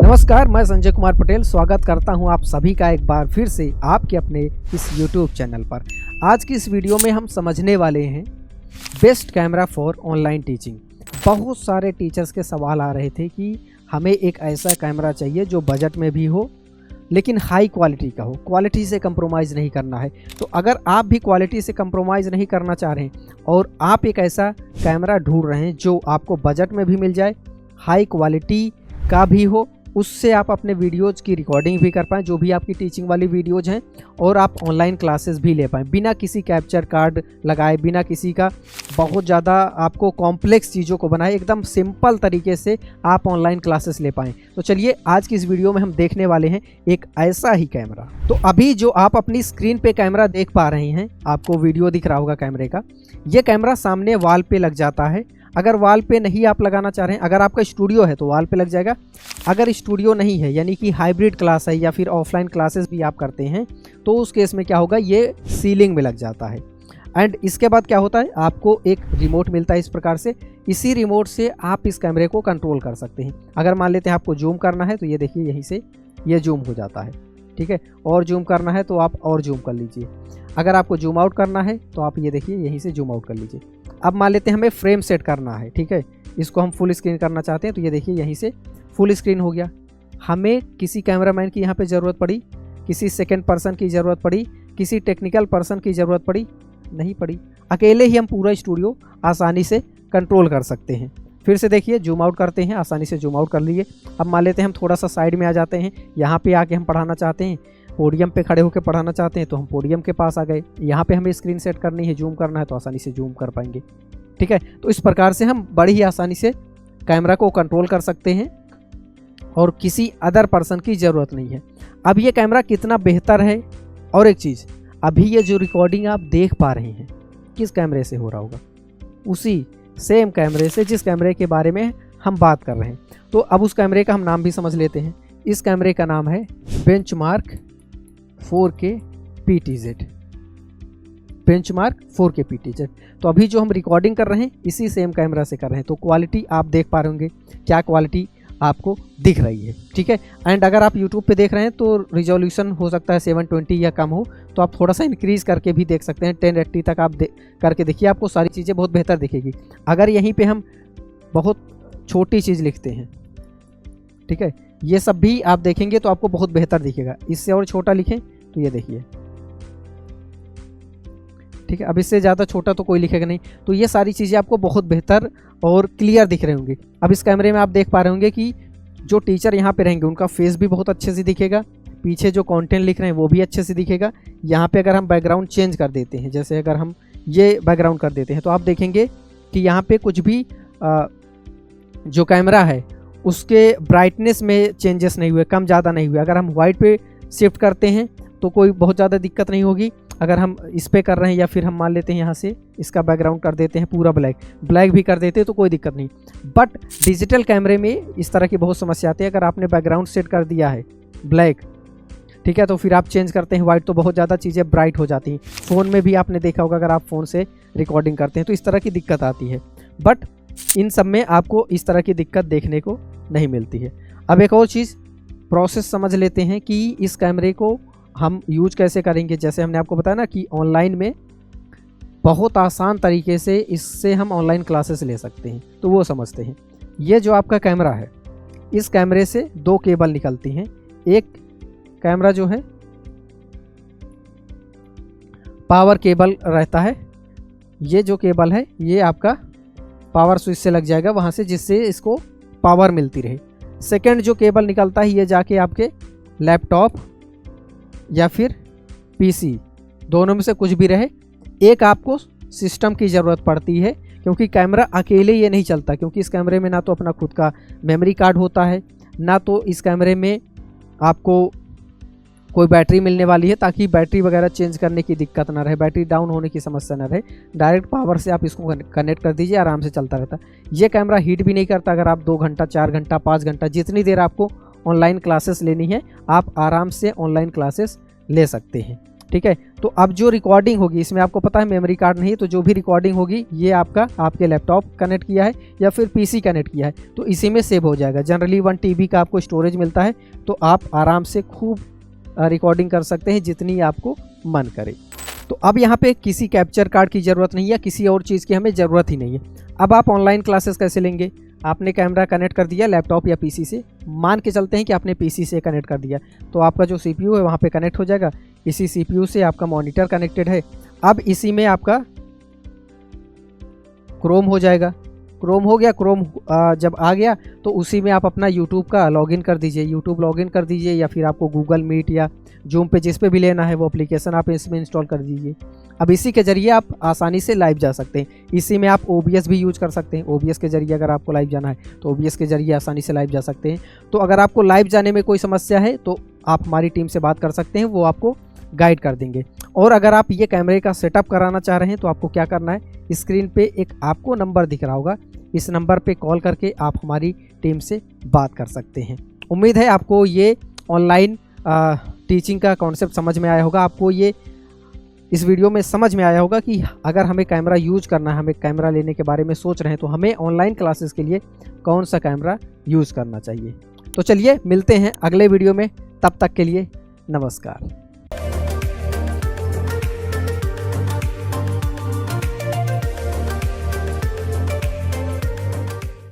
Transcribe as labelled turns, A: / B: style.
A: नमस्कार, मैं संजय कुमार पटेल स्वागत करता हूं आप सभी का एक बार फिर से आपके अपने इस YouTube चैनल पर। आज की इस वीडियो में हम समझने वाले हैं best camera for online teaching. बहुत सारे टीचर्स के सवाल आ रहे थे कि हमें एक ऐसा कैमरा चाहिए जो बजट में भी हो लेकिन हाई क्वालिटी का हो, क्वालिटी से कंप्रोमाइज़ नहीं करना है। तो अगर आप भी क्वालिटी से कंप्रोमाइज़ नहीं करना चाह रहे हैं और आप एक ऐसा कैमरा ढूंढ रहे हैं जो आपको बजट में भी मिल जाए, हाई क्वालिटी का भी हो, उससे आप अपने वीडियोज़ की रिकॉर्डिंग भी कर पाएँ जो भी आपकी टीचिंग वाली वीडियोज़ हैं, और आप ऑनलाइन क्लासेस भी ले पाएँ बिना किसी कैप्चर कार्ड लगाए, बिना किसी का बहुत ज़्यादा आपको कॉम्प्लेक्स चीज़ों को बनाए, एकदम सिंपल तरीके से आप ऑनलाइन क्लासेस ले पाएँ। तो चलिए आज की इस वीडियो में हम देखने वाले हैं एक ऐसा ही कैमरा। तो अभी जो आप अपनी स्क्रीन पे कैमरा देख पा रहे हैं, आपको वीडियो दिख रहा होगा कैमरे का, ये कैमरा सामने वॉल पे लग जाता है। अगर वॉल पे नहीं आप लगाना चाह रहे हैं, अगर आपका स्टूडियो है तो वॉल पे लग जाएगा। अगर स्टूडियो नहीं है यानी कि हाइब्रिड क्लास है या फिर ऑफलाइन क्लासेस भी आप करते हैं तो उस केस में क्या होगा, ये सीलिंग में लग जाता है। एंड इसके बाद क्या होता है, आपको एक रिमोट मिलता है इस प्रकार से। इसी रिमोट से आप इस कैमरे को कंट्रोल कर सकते हैं। अगर मान लेते हैं आपको जूम करना है तो ये देखिए यहीं से ये जूम हो जाता है, ठीक है। और जूम करना है तो आप और जूम कर लीजिए। अगर आपको जूम आउट करना है तो आप ये देखिए यहीं से जूम आउट कर लीजिए। अब मान लेते हैं हमें फ्रेम सेट करना है, ठीक है, इसको हम फुल स्क्रीन करना चाहते हैं तो ये देखिए यहीं से फुल स्क्रीन हो गया। हमें किसी कैमरामैन की यहाँ पे ज़रूरत पड़ी, किसी सेकंड पर्सन की ज़रूरत पड़ी, किसी टेक्निकल पर्सन की ज़रूरत पड़ी नहीं पड़ी। अकेले ही हम पूरा स्टूडियो आसानी से कंट्रोल कर सकते हैं। फिर से देखिए जूम आउट करते हैं, आसानी से जूम आउट कर लिए। अब मान लेते हैं हम थोड़ा सा साइड में आ जाते हैं, यहाँ पे आके हम पढ़ाना चाहते हैं, पोडियम पे खड़े होकर पढ़ाना चाहते हैं तो हम पोडियम के पास आ गए। यहाँ पे हमें स्क्रीन सेट करनी है, जूम करना है तो आसानी से जूम कर पाएंगे, ठीक है। तो इस प्रकार से हम बड़ी ही आसानी से कैमरा को कंट्रोल कर सकते हैं और किसी अदर पर्सन की ज़रूरत नहीं है। अब ये कैमरा कितना बेहतर है, और एक चीज़, अभी ये जो रिकॉर्डिंग आप देख पा रहे हैं किस कैमरे से हो रहा होगा, उसी सेम कैमरे से जिस कैमरे के बारे में हम बात कर रहे हैं। तो अब उस कैमरे का हम नाम भी समझ लेते हैं। इस कैमरे का नाम है benchmark 4K PTZ, benchmark 4K PTZ। तो अभी जो हम रिकॉर्डिंग कर रहे हैं इसी सेम कैमरा से कर रहे हैं। तो क्वालिटी आप देख पा रहे होंगे, क्या क्वालिटी आपको दिख रही है, ठीक है। एंड अगर आप YouTube पे देख रहे हैं तो रिजोल्यूशन हो सकता है 720 या कम हो, तो आप थोड़ा सा इंक्रीज़ करके भी देख सकते हैं। 1080 तक आप करके देखिए, आपको सारी चीज़ें बहुत बेहतर दिखेगी। अगर यहीं पे हम बहुत छोटी चीज़ लिखते हैं, ठीक है, ये सब भी आप देखेंगे तो आपको बहुत बेहतर दिखेगा। इससे और छोटा लिखें तो ये देखिए, ठीक है। अब इससे ज़्यादा छोटा तो कोई लिखेगा नहीं। तो ये सारी चीज़ें आपको बहुत बेहतर और क्लियर दिख रहे होंगे। अब इस कैमरे में आप देख पा रहे होंगे कि जो टीचर यहाँ पे रहेंगे उनका फेस भी बहुत अच्छे से दिखेगा, पीछे जो कंटेंट लिख रहे हैं वो भी अच्छे से दिखेगा। यहाँ पे अगर हम बैकग्राउंड चेंज कर देते हैं, जैसे अगर हम ये बैकग्राउंड कर देते हैं तो आप देखेंगे कि यहाँ पे कुछ भी जो कैमरा है उसके ब्राइटनेस में चेंजेस नहीं हुए, कम ज़्यादा नहीं हुए। अगर हम वाइट पे शिफ्ट करते हैं तो कोई बहुत ज़्यादा दिक्कत नहीं होगी। अगर हम इस पे कर रहे हैं या फिर हम मान लेते हैं यहाँ से इसका बैकग्राउंड कर देते हैं पूरा ब्लैक भी कर देते हैं तो कोई दिक्कत नहीं। बट डिजिटल कैमरे में इस तरह की बहुत समस्या आती है। अगर आपने बैकग्राउंड सेट कर दिया है ब्लैक, ठीक है, तो फिर आप चेंज करते हैं वाइट तो बहुत ज़्यादा चीज़ें ब्राइट हो जाती हैं। फ़ोन में भी आपने देखा होगा, अगर आप फ़ोन से रिकॉर्डिंग करते हैं तो इस तरह की दिक्कत आती है। बट इन सब में आपको इस तरह की दिक्कत देखने को नहीं मिलती है। अब एक और चीज़, प्रोसेस समझ लेते हैं कि इस कैमरे को हम यूज कैसे करेंगे। जैसे हमने आपको बताया ना कि ऑनलाइन में बहुत आसान तरीके से इससे हम ऑनलाइन क्लासेस ले सकते हैं, तो वो समझते हैं। ये जो आपका कैमरा है, इस कैमरे से दो केबल निकलती हैं। एक कैमरा जो है पावर केबल रहता है, ये जो केबल है ये आपका पावर स्विच से लग जाएगा वहाँ से, जिससे इसको पावर मिलती रहे। सेकंड जो केबल निकलता है ये जाके आपके लैपटॉप या फिर पीसी, दोनों में से कुछ भी रहे। एक आपको सिस्टम की ज़रूरत पड़ती है क्योंकि कैमरा अकेले ये नहीं चलता, क्योंकि इस कैमरे में ना तो अपना खुद का मेमोरी कार्ड होता है, ना तो इस कैमरे में आपको कोई बैटरी मिलने वाली है ताकि बैटरी वगैरह चेंज करने की दिक्कत ना रहे, बैटरी डाउन होने की समस्या ना रहे। डायरेक्ट पावर से आप इसको कनेक्ट कर दीजिए, आराम से चलता रहता है। ये कैमरा हीट भी नहीं करता। अगर आप 2 घंटा 4 घंटा 5 घंटा जितनी देर आपको ऑनलाइन क्लासेस लेनी है, आप आराम से ऑनलाइन क्लासेस ले सकते हैं। ठीक है। तो अब जो रिकॉर्डिंग होगी इसमें आपको पता है मेमोरी कार्ड नहीं है, तो जो भी रिकॉर्डिंग होगी ये आपका आपके लैपटॉप कनेक्ट किया है या फिर पीसी कनेक्ट किया है तो इसी में सेव हो जाएगा। जनरली 1 TB का आपको स्टोरेज मिलता है, तो आप आराम से खूब रिकॉर्डिंग कर सकते हैं जितनी आपको मन करे। तो अब यहाँ पे किसी कैप्चर कार्ड की ज़रूरत नहीं है, किसी और चीज़ की हमें ज़रूरत ही नहीं है। अब आप ऑनलाइन क्लासेस कैसे लेंगे? आपने कैमरा कनेक्ट कर दिया लैपटॉप या पीसी से, मान के चलते हैं कि आपने पीसी से कनेक्ट कर दिया, तो आपका जो सीपीयू है वहाँ पे कनेक्ट हो जाएगा। इसी सीपीयू से आपका मॉनिटर कनेक्टेड है। अब इसी में आपका क्रोम हो जाएगा। क्रोम हो गया, क्रोम जब आ गया तो उसी में आप अपना यूट्यूब का लॉगिन कर दीजिए, यूट्यूब लॉगिन कर दीजिए, या फिर आपको गूगल मीट या जूम पे जिस पे भी लेना है वो एप्लीकेशन आप इसमें इंस्टॉल कर दीजिए। अब इसी के ज़रिए आप आसानी से लाइव जा सकते हैं। इसी में आप OBS भी यूज कर सकते हैं। OBS के ज़रिए अगर आपको लाइव जाना है तो OBS के ज़रिए आसानी से लाइव जा सकते हैं। तो अगर आपको लाइव जाने में कोई समस्या है तो आप हमारी टीम से बात कर सकते हैं, वो आपको गाइड कर देंगे। और अगर आप ये कैमरे का सेटअप कराना चाह रहे हैं तो आपको क्या करना है, स्क्रीन पे एक आपको नंबर दिख रहा होगा, इस नंबर पे कॉल करके आप हमारी टीम से बात कर सकते हैं। उम्मीद है आपको ये ऑनलाइन टीचिंग का कॉन्सेप्ट समझ में आया होगा। आपको ये इस वीडियो में समझ में आया होगा कि अगर हमें कैमरा यूज करना है, हमें कैमरा लेने के बारे में सोच रहे हैं तो हमें ऑनलाइन क्लासेस के लिए कौन सा कैमरा यूज़ करना चाहिए। तो चलिए मिलते हैं अगले वीडियो में, तब तक के लिए नमस्कार।